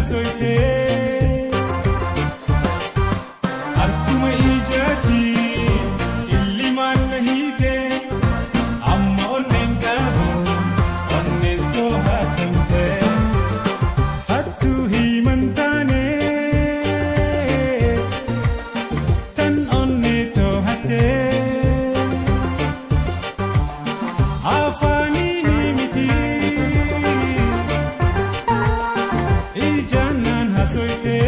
hasoite arkuma ijati illiman nahite amma onnen qabu onnen to hatamte hattu himantane tan onne to hatte afani miti ijanan hasoite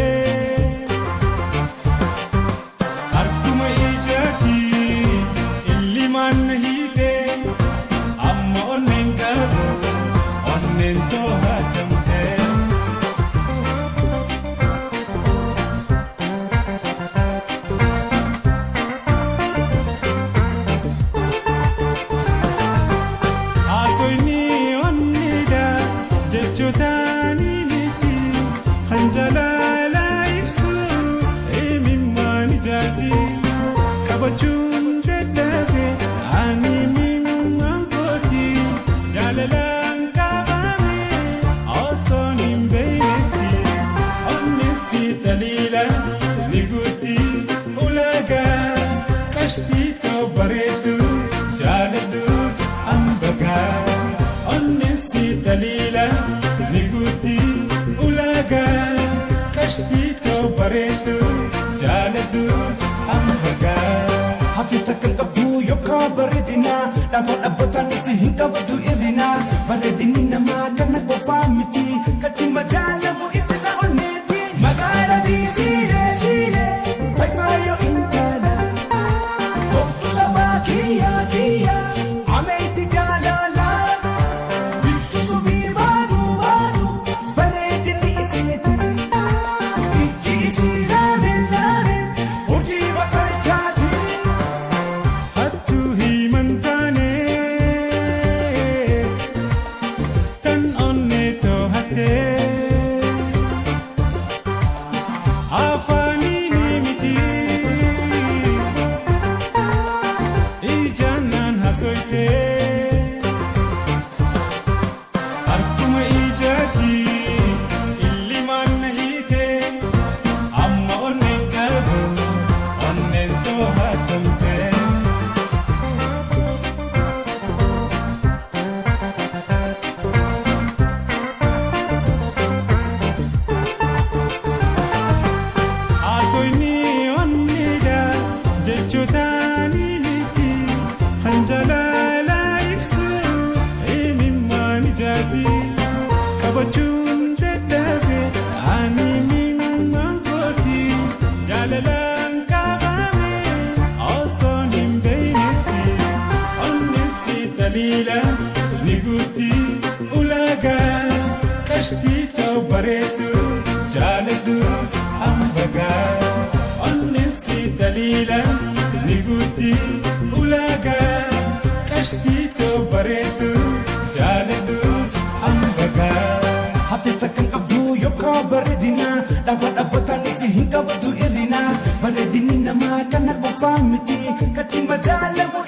arkuma ijati illiman nahite amma onnen qabu onnen to hatamte asoini onnida jechotani miti khanjalala ifsu emimani jati kabachun dedabe ani mingangoti jalalan kabame osonim beyti onnisi dalila niguti ulaga kashti kabaretu jaladus ambaga onnisi dalila niguti ulaga kashti kabaretu jaladus ambaga hati takkan qabdu yokka bareedina dhaabaa dhaabbataan si hin qabdu irrina bareedinni namaa kana qofaa miti kati madaalamu iftila onneeti magaala diisiilee siilee faayfaayoo intala boqtu sabaa kiyyaa kiyyaa ameeti jaalala biftu subii baadu baadu bareedinni isiiti ijji isii laamen laamen hojii bakka ijaati hattu himantane tan onne to hatte afani miti ijanan hasoite arkuma ijati illiman nahite amma onnen qabu onnen to hatamte asoini onnida jechotani miti khanjalala ifsu emimani jati kabachun dedabe ani mingangoti jalalan kabame osonim beyti onnisi dalila niguti ulaga kashti kabaretu jaladus ambaga onnisi dalila niguti ulaga kashti kabaretu jaladus ambaga hati takkan qabdu yokka bareedina dhaabaa dhaabbataan si hin qabdu irrina bareedinni namaa kana qofaa miti kati madaalamu